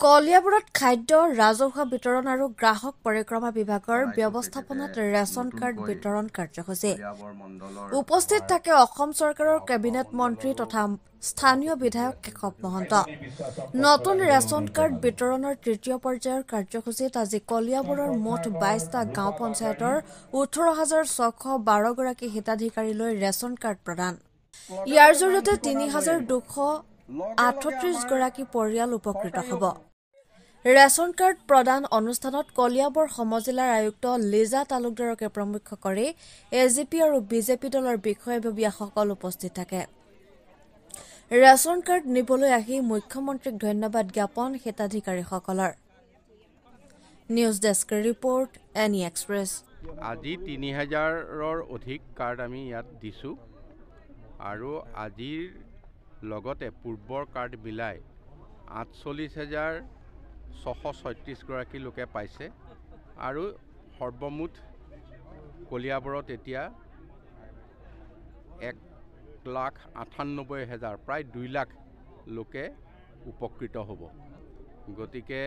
কলিয়াবৰত খাদ্য ৰাজহুৱা বিতৰণ আৰু গ্ৰাহক পৰিক্ৰমা বিভাগৰ ব্যৱস্থাপনাত ৰেচন কাৰ্ড বিতৰণ কাৰ্যসূচী উপস্থিত থাকে অসম চৰকাৰৰ কেবিনেট মন্ত্ৰী তথা স্থানীয় বিধায়ক কেশৱ মহন্ত। নতুন ৰেচন কাৰ্ড বিতৰণৰ তৃতীয় পৰ্যায়ৰ কাৰ্যসূচীত আজি কলিয়াবৰৰ মুঠ ২২টা গাঁও পঞ্চায়তৰ ১৮,৬১২ গৰাকী হিতাধিকাৰীলৈ ৰেচন কাৰ্ড প্ৰদান। ইয়াৰ জৰিয়তে ৩,২৩৮ গৰাকী পৰিয়াল উপকৃত হ'ব। ৰেচন কাৰ্ড প্ৰদান অনুষ্ঠানত কলিয়াবৰ সমজিলাৰ আয়ুক্ত লিজা তালুকদাৰকে প্ৰমুখ্য কৰি এজিপি আৰু বিজেপি দলৰ বিষয়ববীয়াসকল উপস্থিত থাকে। ৰেচন কাৰ্ড নিবলৈ আহি মুখ্যমন্ত্ৰীক ধন্যবাদ জ্ঞাপন হিতাধিকাৰীসকলৰ। নিউজ ডেস্কৰ ৰিপৰ্ট এনি এক্সপ্ৰেছ। আজি ৩,০০০ৰ অধিক কাৰ্ড আমি ইয়াত দিছোঁ আৰু আজিৰ লগতে পূৰ্বৰ কাৰ্ড মিলাই ৪৮,৬৩৬ গৰাকী লোকে পাইছে আৰু সৰ্বমুঠ কলিয়াবৰত এতিয়া ১,৯৮,০০০ প্ৰায় ২ লাখ লোকে উপকৃত হ'ব। গতিকে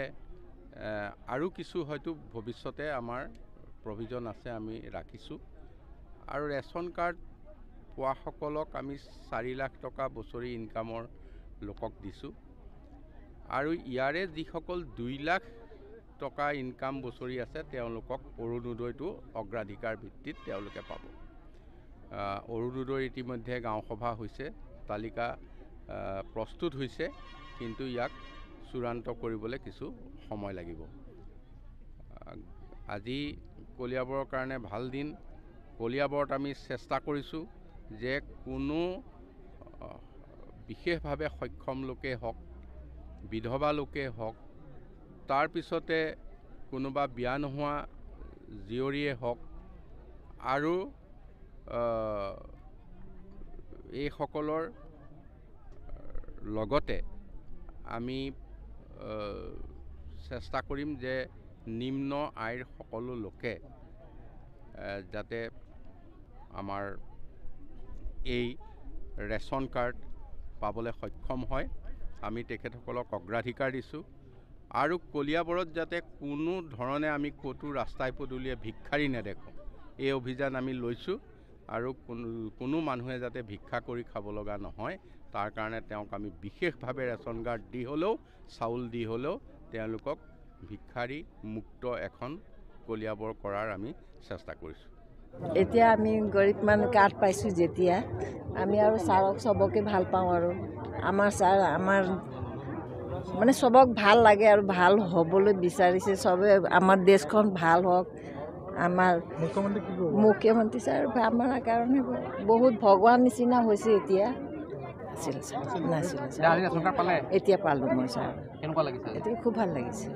আৰু কিছু হয়তো ভৱিষ্যতে আমাৰ প্ৰভিজন আছে, আমি ৰাখিছোঁ। আৰু ৰেচন কাৰ্ড পোৱাসকলক আমি ৪ লাখ টকা বছৰি ইনকামৰ লোকক দিছোঁ আৰু ইয়াৰে যিসকল ২ লাখ টকা ইনকাম বছৰি আছে তেওঁলোকক অৰুণোদয়টো অগ্ৰাধিকাৰ ভিত্তিত তেওঁলোকে পাব। অৰুণোদয় ইতিমধ্যে গাঁও সভা হৈছে, তালিকা প্ৰস্তুত হৈছে, কিন্তু ইয়াক চূড়ান্ত কৰিবলৈ কিছু সময় লাগিব। আজি কলিয়াবৰৰ কাৰণে ভাল দিন। কলিয়াবৰত আমি চেষ্টা কৰিছোঁ যে কোনো বিশেষভাৱে সক্ষম লোকেই হওক, বিধৱা লোকেই হওক, তাৰপিছতে কোনোবা বিয়া নোহোৱা জীয়ৰীয়ে হওক আৰু এইসকলৰ লগতে আমি চেষ্টা কৰিম যে নিম্ন আয়ৰ সকলো লোকে যাতে আমাৰ এই ৰেচন কাৰ্ড পাবলৈ সক্ষম হয়, আমি তেখেতসকলক অগ্ৰাধিকাৰ দিছোঁ। আৰু কলিয়াবৰত যাতে কোনো ধৰণে আমি ক'তো ৰাস্তাই পদূলিয়ে ভিক্ষাৰী নেদেখোঁ, এই অভিযান আমি লৈছোঁ। আৰু কোনো মানুহে যাতে ভিক্ষা কৰি খাব লগা নহয়, তাৰ কাৰণে তেওঁক আমি বিশেষভাৱে ৰেচন কাৰ্ড দি হ'লেও, চাউল দি হ'লেও তেওঁলোকক ভিক্ষাৰী মুক্ত এখন কলিয়াবৰ কৰাৰ আমি চেষ্টা কৰিছোঁ। এতিয়া আমি গৰীব মানুহ কাৰ্ড পাইছোঁ যেতিয়া, আমি আৰু ছাৰক চবকে ভাল পাওঁ আৰু আমাৰ ছাৰ আমাৰ মানে চবক ভাল লাগে আৰু ভাল হ'বলৈ বিচাৰিছে চবে। আমাৰ দেশখন ভাল হওক। আমাৰ মুখ্যমন্ত্ৰী ছাৰ আমাৰ কাৰণে বহুত ভগৱান নিচিনা হৈছে। এতিয়া নাছিল এতিয়া পালোঁ মই ছাৰ। এতিয়া খুব ভাল লাগিছে,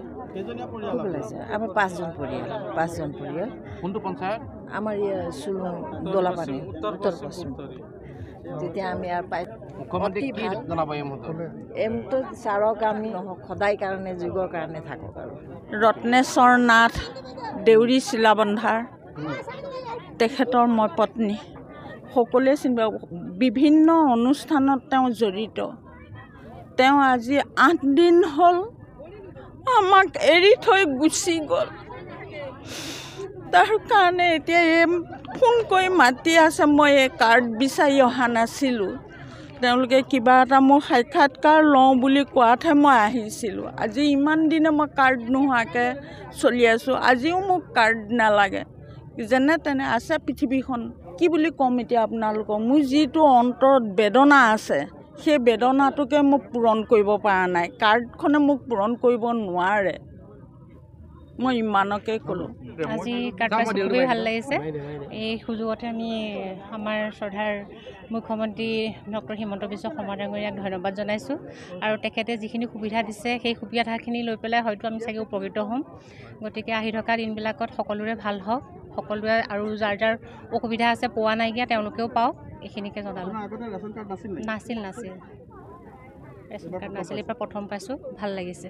খুব ভাল লাগিছে। আমাৰ ৫জন পৰিয়াল। কোনটো পঞ্চায়ত? আমাৰ চুলুং দলাপানী উত্তৰ পশ্চিম। তেতিয়া আমি আৰু পাই এমটো ছাৰক আমি সদায় কাৰণে যুগৰ কাৰণে থাকক। আৰু ৰত্নেশ্বৰ নাথ দেউৰী চিলাবন্ধাৰ তেখেতৰ মই পত্নী। সকলোৱে চিনি বিভিন্ন অনুষ্ঠানত তেওঁ জড়িত। তেওঁ আজি ৮ দিন হ'ল আমাক এৰি থৈ গুচি গ'ল। তাৰ কাৰণে এতিয়া ফোন কৰি মাতি আছে। মই এই কাৰ্ড বিচাৰি অহা নাছিলোঁ, তেওঁলোকে কিবা এটা মোৰ সাক্ষাৎকাৰ লওঁ বুলি কোৱাতহে মই আহিছিলোঁ। আজি ইমান দিনে মই কাৰ্ড নোহোৱাকৈ চলি আছোঁ। আজিও মোক কাৰ্ড নালাগে। যেনে তেনে আছে পৃথিৱীখন, কি বুলি ক'ম এতিয়া আপোনালোকক। মোৰ যিটো অন্তৰত বেদনা আছে, সেই বেদনাটোকে মোক পূৰণ কৰিব পৰা নাই। কাৰ্ডখনে মোক পূৰণ কৰিব নোৱাৰে। মই ইমানকে ক'লোঁ। আজি কাৰ্ড পাইছোঁ, খুবেই ভাল লাগিছে। এই সুযোগতে আমি আমাৰ শ্ৰদ্ধাৰ মুখ্যমন্ত্ৰী ডক্টৰ হিমন্ত বিশ্ব শৰ্মা ডাঙৰীয়াক ধন্যবাদ জনাইছোঁ। আৰু তেখেতে যিখিনি সুবিধা দিছে সেই সুবিধাখিনি লৈ পেলাই হয়তো আমি চাগে উপকৃত হ'ম। গতিকে আহি থকা দিনবিলাকত সকলোৰে ভাল হওক, সকলোৱে আৰু যাৰ যাৰ অসুবিধা আছে পোৱা নাইকিয়া তেওঁলোকেও পাওক, এইখিনিকে জনালোঁ। নাছিল ৰেচন কাৰ্ড নাছিল, এইবাৰ প্ৰথম পাইছোঁ, ভাল লাগিছে।